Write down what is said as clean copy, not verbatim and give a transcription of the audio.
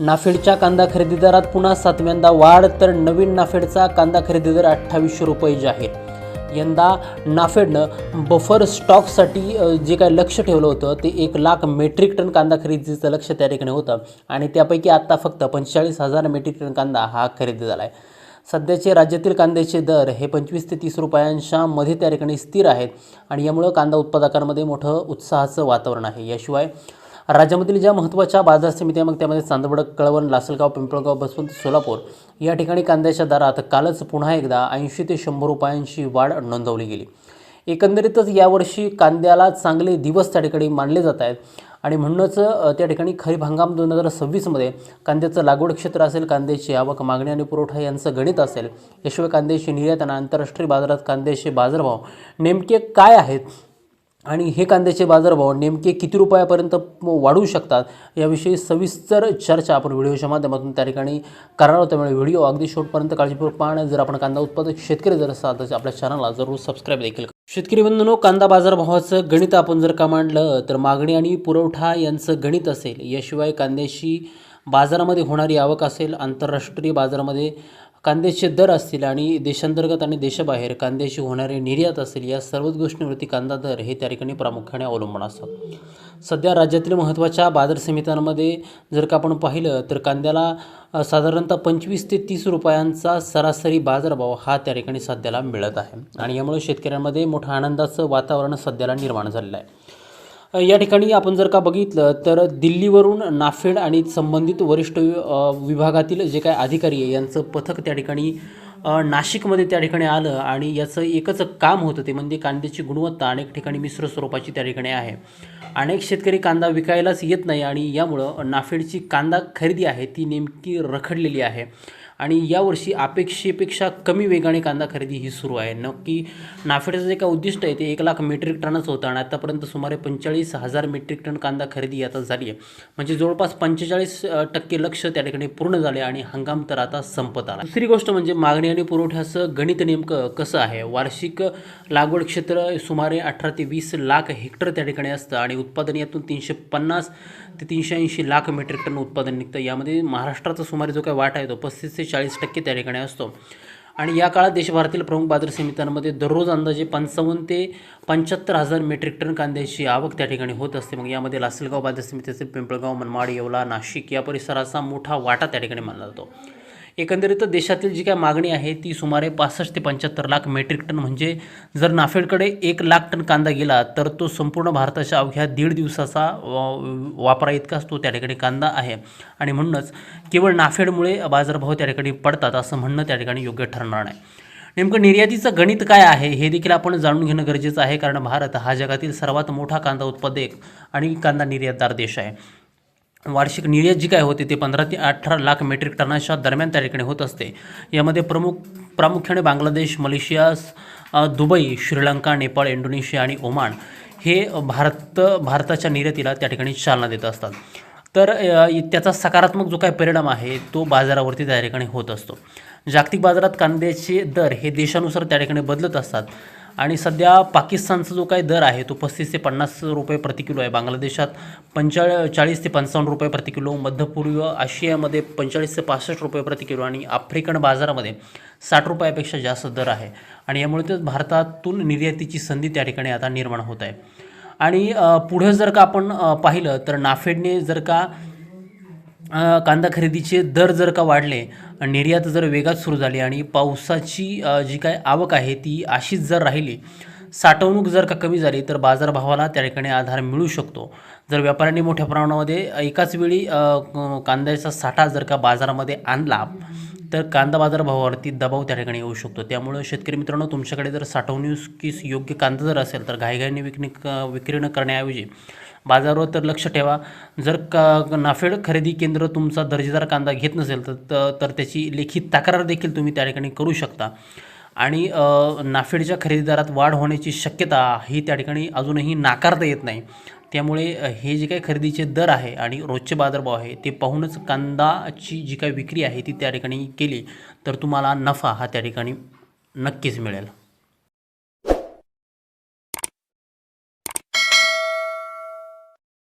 नाफेडच्या कांदा खरेदी दरात पुन्हा 7व्यांदा वाढ, तर नवीन नाफेडचा कांदा खरेदी दर 2800 रुपये जाहीर। यंदा नाफेडनं बफर स्टॉकसाठी जे काही लक्ष ठेवलं होतं ते 1 लाख मेट्रिक टन कांदा खरेदीचं लक्ष त्या ठिकाणी होतं आणि त्यापैकी आत्ता फक्त 45,000 मेट्रिक टन कांदा हा खरेदी झाला आहे। सध्याचे राज्यातील कांद्याचे दर हे 25 ते 30 रुपयांच्या मध्ये त्या ठिकाणी स्थिर आहेत आणि यामुळं कांदा उत्पादकांमध्ये मोठं उत्साहाचं वातावरण आहे। याशिवाय राज्यामधील ज्या महत्त्वाच्या बाजार समित्या मग त्यामध्ये चांदवड, कळवण, लासलगाव, पिंपळगाव, बसवंत, सोलापूर या ठिकाणी कांद्याच्या दरात कालच पुन्हा एकदा 80 ते 100 रुपयांची वाढ नोंदवली गेली। एकंदरीतच यावर्षी कांद्याला चांगले दिवस त्या ठिकाणी मानले जात आहेत आणि म्हणूनच त्या ठिकाणी खरीप हंगाम 2026 मध्ये कांद्याचं लागवड क्षेत्र असेल, कांद्याची आवक, मागणी आणि पुरवठा यांचं गणित असेल, याशिवाय कांद्याची निर्यात आणि आंतरराष्ट्रीय बाजारात कांद्याचे बाजारभाव नेमके काय आहेत आणि हे कांद्याचे बाजारभाव नेमके किती रुपयापर्यंत वाढू शकतात याविषयी सविस्तर चर्चा आपण व्हिडिओच्या माध्यमातून त्या ठिकाणी करणार आहोत। त्यामुळे व्हिडिओ अगदी शेवटपर्यंत काळजीपूर्वक पाहणं। जर आपण कांदा उत्पादक शेतकरी जर असाल तर आपल्या चॅनलला जरूर सबस्क्राईब देखील करा। शेतकरी बंधूंनो, कांदा बाजारभावाचं गणित आपण जर का मांडलं तर मागणी आणि पुरवठा यांचं गणित असेल, याशिवाय कांद्याची बाजारामध्ये होणारी आवक असेल, आंतरराष्ट्रीय बाजारामध्ये कांद्याचे दर असतील आणि देशांतर्गत आणि देशाबाहेर कांद्याची होणारी निर्यात असेल, या सर्वच गोष्टींवरती कांदा दर हे त्या ठिकाणी प्रामुख्याने अवलंबून असतात। सध्या राज्यातील महत्त्वाच्या बाजार समित्यांमध्ये जर का आपण पाहिलं तर कांद्याला साधारणतः 25 ते 30 रुपयांचा सरासरी बाजारभाव हा त्या ठिकाणी सध्याला मिळत आहे आणि यामुळे शेतकऱ्यांमध्ये मोठं आनंदाचं वातावरण सध्याला निर्माण झालेलं आहे। या ठिकाणी आपण जर का बघितलं तर दिल्लीवरून नाफेड आणि संबंधित वरिष्ठ विभागातील जे काही अधिकारी आहे यांचं पथक त्या ठिकाणी नाशिकमध्ये त्या ठिकाणी आलं आणि याचं एकच काम होतं ते म्हणजे कांद्याची गुणवत्ता अनेक ठिकाणी मिश्र स्वरूपाची त्या ठिकाणी आहे। अनेक शेतकरी कांदा विकायलाच येत नाही आणि यामुळं नाफेडची कांदा खरेदी आहे ती नेमकी रखडलेली आहे आणि यावर्षी अपेक्षेपेक्षा कमी वेगाने कांदा खरेदी ही सुरू आहे। नक्की नाफेडचं जे काय उद्दिष्ट आहे ते 1 लाख मेट्रिक टनच होतं आणि आतापर्यंत सुमारे 45,000 मेट्रिक टन कांदा खरेदी आता झाली आहे, म्हणजे जवळपास 45% लक्ष त्या ठिकाणी पूर्ण झाले आणि हंगाम तर आता संपत आला। दुसरी गोष्ट म्हणजे मागणी आणि पुरवठ्याचं गणित नेमकं कसं आहे। वार्षिक लागवड क्षेत्र सुमारे 18 ते 20 लाख हेक्टर त्या ठिकाणी असतं आणि उत्पादन यातून 350 ते 380 लाख मेट्रिक टन उत्पादन निघतं। यामध्ये महाराष्ट्राचा सुमारे जो काही वाटा आहे तो 35 ते 40% त्या ठिकाणी असतो आणि या काळात देशभरातील प्रमुख बाजार समित्यांमध्ये दररोज अंदाजे 55 ते 75,000 मेट्रिक टन कांद्याची आवक त्या ठिकाणी होत असते। मग यामध्ये लासलगाव बाजार समितीचे पिंपळगाव, मनमाड, येवला, नाशिक या परिसराचा मोठा वाटा त्या ठिकाणी मानला जातो। एकंदरीत देशातील जी काय मागणी आहे ती सुमारे 65 ते 75 लाख मेट्रिक टन, म्हणजे जर नाफेडकडे 1 लाख टन कांदा गेला तर तो संपूर्ण भारताच्या अवघ्या 1.5 दिवसाचा वापरा इतकाच तो त्या ठिकाणी कांदा आहे आणि म्हणूनच केवळ नाफेडमुळे बाजारभाव त्या ठिकाणी पडतात असं म्हणणं त्या ठिकाणी योग्य ठरणार नाही। नेमकं निर्यातीचं गणित काय आहे हे देखील आपण जाणून घेणं गरजेचं आहे, कारण भारत हा जगातील सर्वात मोठा कांदा उत्पादक आणि कांदा निर्यातदार देश आहे। वार्षिक निर्यात जी काय होते ते 15 ते 18 लाख मेट्रिक टनाच्या दरम्यान त्या ठिकाणी होत असते। यामध्ये प्रामुख्याने Bangladesh, Malaysia, Dubai, Sri Lanka, Nepal, Indonesia आणि ओमान हे भारताच्या निर्यातीला त्या ठिकाणी चालना देत असतात। तर त्याचा सकारात्मक जो काही परिणाम आहे तो बाजारावरती त्या ठिकाणी होत असतो। जागतिक बाजारात कांद्याचे दर हे देशानुसार त्या ठिकाणी बदलत असतात आणि सध्या पाकिस्तानचा जो काही दर आहे तो 35 ते 50 रुपये प्रति किलो आहे, बांगलादेशात 40 ते 55 रुपये प्रति किलो, मध्य पूर्व आशियामध्ये 45 ते 65 रुपये प्रति किलो आणि आफ्रिकन बाजारामध्ये 60 रुपयापेक्षा जास्त दर आहे आणि यामुळे ते भारतातून निर्यातीची संधी त्या ठिकाणी आता निर्माण होत आहे। आणि पुढे जर का आपण पाहिलं तर नाफेडने जर का कांदा खरेदीचे दर जर का वाढले, निर्यात जर वेगात सुरू झाली आणि पावसाची जी काय आवक आहे ती अशीच जर राहिली, साठवणूक जर का कमी झाली तर बाजारभावाला त्या ठिकाणी आधार मिळू शकतो। जर व्यापाऱ्यांनी मोठ्या प्रमाणामध्ये एकाच वेळी कांद्याचा साठा जर का बाजारामध्ये आणला तर कांदा बाजारभावावरती दबाव त्या ठिकाणी येऊ शकतो। त्यामुळे शेतकरी मित्रांनो, तुमच्याकडे जर साठवणुकीस योग्य कांदा जर असेल तर घाईघाईने विक्री न करण्याऐवजी बाजारावर तर लक्ष ठेवा। जर नाफेड खरेदी केंद्र तुमचा दर्जेदार कांदा घेत नसेल तर त्याची लेखी तक्रार देखील तुम्ही त्या ठिकाणी करू शकता आणि नाफेडच्या खरेदी दरात वाढ होण्याची शक्यता ही त्या ठिकाणी अजूनही नाकारता येत नाही। त्यामुळे हे जे काही खरेदीचे दर आहे आणि रोजचे बाजारभाव आहे ते पाहूनच कांदाची जी काही विक्री आहे ती त्या ठिकाणी केली तर तुम्हाला नफा हा त्या ठिकाणी नक्कीच मिळेल।